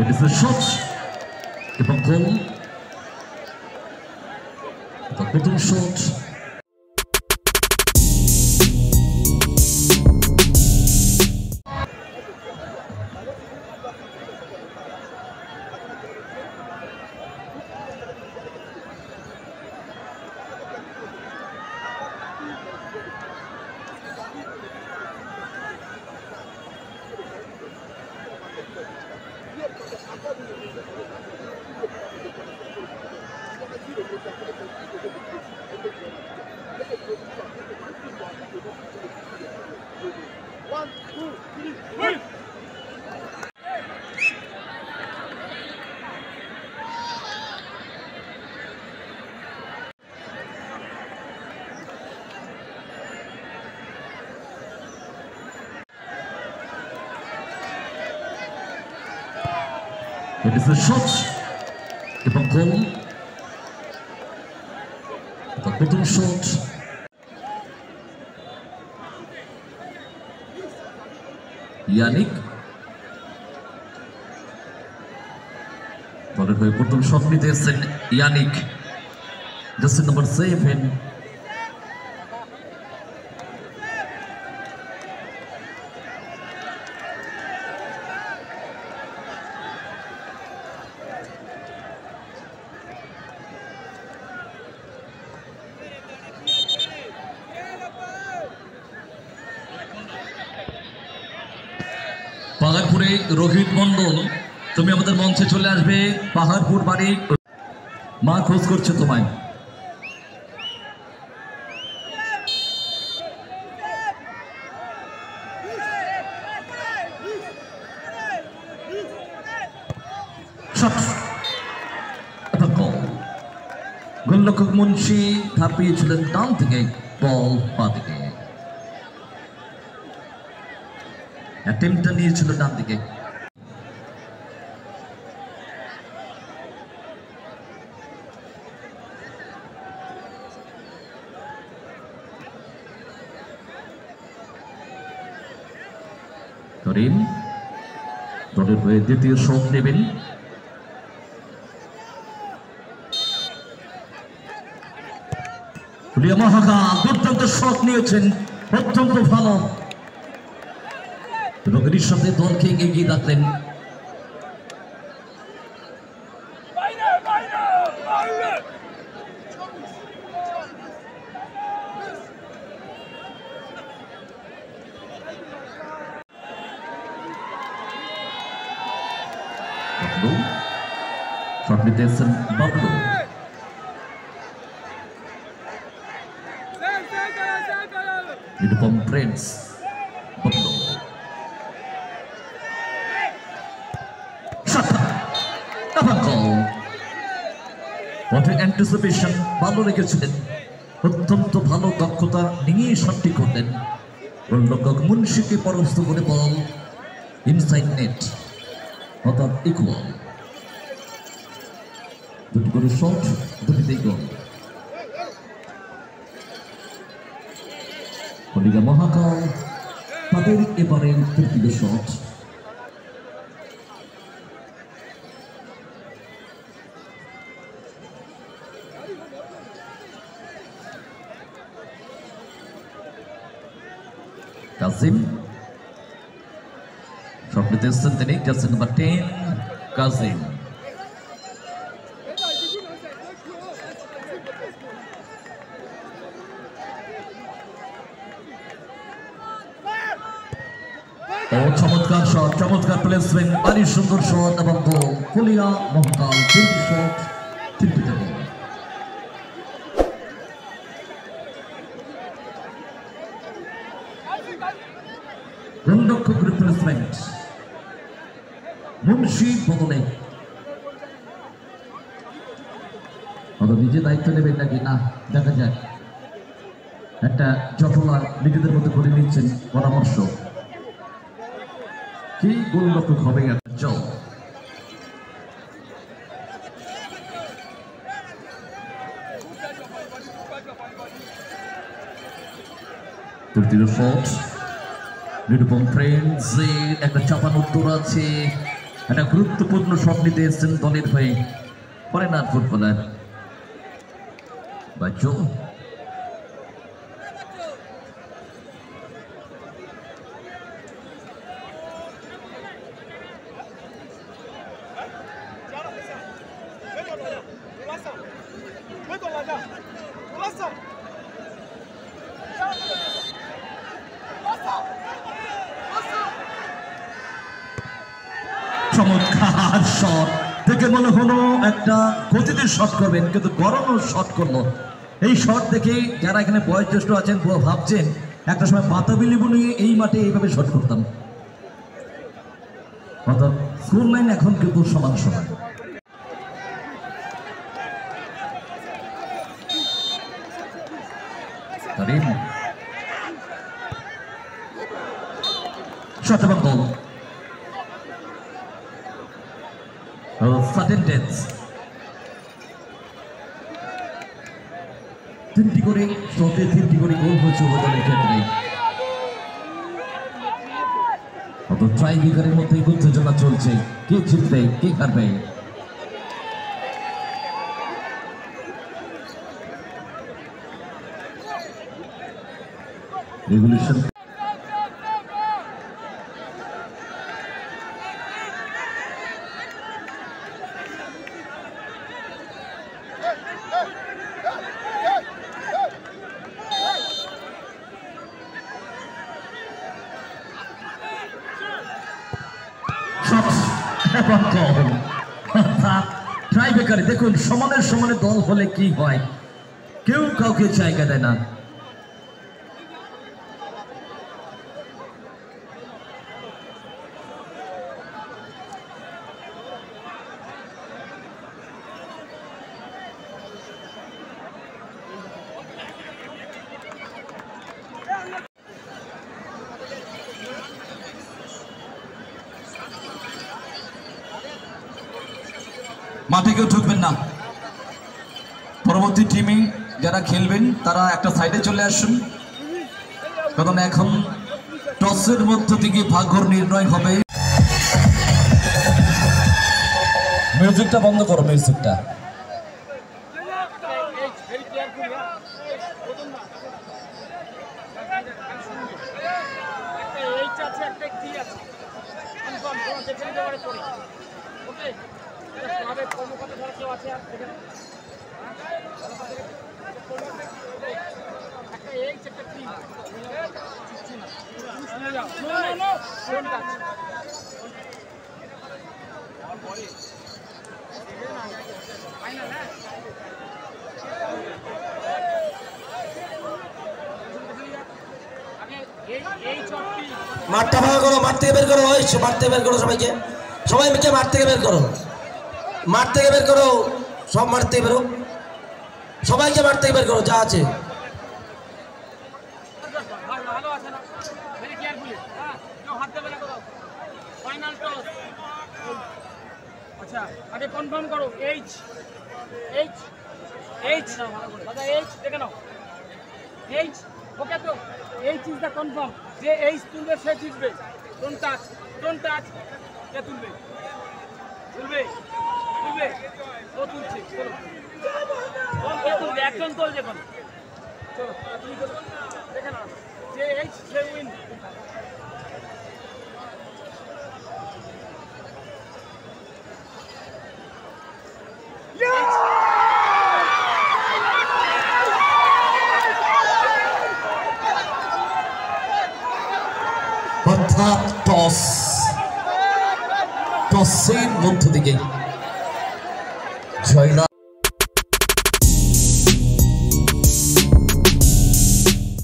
It is a shot. এবং গোল। প্রথম shot. It is a shot এবং গোল। প্রথম শট। ইয়ানিক দলের হয়ে প্রথম শট নিতে এসেছেন ইয়ানিক, জার্সি নাম্বার 7। পাহাড়পুরে রোহিত মন্ডল, তুমি আমাদের মঞ্চে চলে আসবে। পাহাড়পুর বাড়ি, মা খোঁজ করছে তোমায়। গোলরক্ষক মুন্সি ধাপিয়েছিলেন ডান থেকে, বল পা দিকে। অ্যাটেম্পটা নিয়েছিল ডান দিকে। করিম দলের হয়ে দ্বিতীয় শট নেবেন। মহাকা দুর্দান্ত শট নিয়েছেন, অত্যন্ত ভালো এবং এর সাথে দলকে এগিয়ে রাখলেন। শট নিতে এসেছেন Bablu. Uniform Prince Bablu. Shot. Double goal. What an anticipation. ভালো রেখেছিলেন, অত্যন্ত ভালো দক্ষতা নিয়ে শটটি করলেন। গোলরক্ষক মুন্সিকে পরাস্ত করে বল ইনসাইড নেট, অর্থাৎ ইকুয়াল। দুটি করে শট, দুটিতেই গোল। কলিগা মহাকাল তাদের এবারে তৃতীয় শট। কাজিম শট নিতে এসেছেন তিনি, জার্সি নাম্বার 10 কাজিম। চমৎকার শট, চমৎকার প্লেসমেন্ট, ভারী সুন্দর শট এবং গোল। কলিয়া মহাকাল 3 শট, 3টিতে গোল। গোলরক্ষক রিপ্লেসমেন্ট মুন্সি বদলে নিজে দায়িত্ব নেবেন নাকি না দেখা যাক। একটা জটলা নিজেদের মধ্যে করে নিচ্ছেন পরামর্শ। কি গোলরক্ষক হবে জল। তৃতীয় শট, নিরুপম ফ্রেন্ডস একটা চাপান উত্তর আছে। একটা গুরুত্বপূর্ণ শট নিতে এসেছেন দলের হয়ে ফরেনার ফুটবলার বাচ্চু। চমৎকার শট দেখে মনে হলো একটা গতিতে শট করবেন, কিন্তু গরমও শট করলো। এই শট দেখে যারা এখানে বয়োজ্যেষ্ঠ আছেন ভাবছেন একটা সময় বাতাবি লেবু নিয়ে এই মাঠে এইভাবে শট করতাম। অর্থাৎ স্কোর লাইন এখন কিন্তু সমান সমান। শট এবং গোল। Sudden deaths. 3টি করে শটে 3টি করে গোল হয়েছে ওভারের ক্ষেত্রে। অত ট্রাইব্রেকারের মধ্যেই উত্তেজনা চলছে, কে জিতবে কে হারবে। রেগুলেশন ট্রাইব্রেকারে দেখুন সমানে সমানে দল হলে কি হয়, কেউ কাউকে জায়গা দেয় না। মাঠে কেউ ঢুকবেন না, পরবর্তী টিমে যারা খেলবেন তারা একটা সাইডে চলে আসুন, কারণ এখন টসের মধ্য থেকে ভাগ্যর নির্ণয় হবে। মিউজিকটা বন্ধ করো, মিউজিকটা। মাঠটা ভালো করো, মাঠ থেকে বের করো, মাঠ থেকে বের করো, সবাইকে সবাইকে মাঠ থেকে বের করো, মাঠ থেকে বের করো, সব মাঠ থেকে বেরো, সবাইকে মাঠ থেকে বের করো যা আছে। আচ্ছা আগে কনফার্ম করো, এইচ এইচ এইচ দাদা এইচ দেখে নাও, এইচ ওকে তো এইচ ইজ দ্য কনফার্ম, যে এইচ তুলবে সে জিতবে। ডোন্ট টাচ কে তুলবে তুলবে তুলবে ও তুলছে, চলো কে তুলবে, একজন তুলছে এখন, চলো তুমি দেখে নাও, যে এইচ সে উইন। অর্থাৎ টসের মধ্য থেকে জয়লাভ।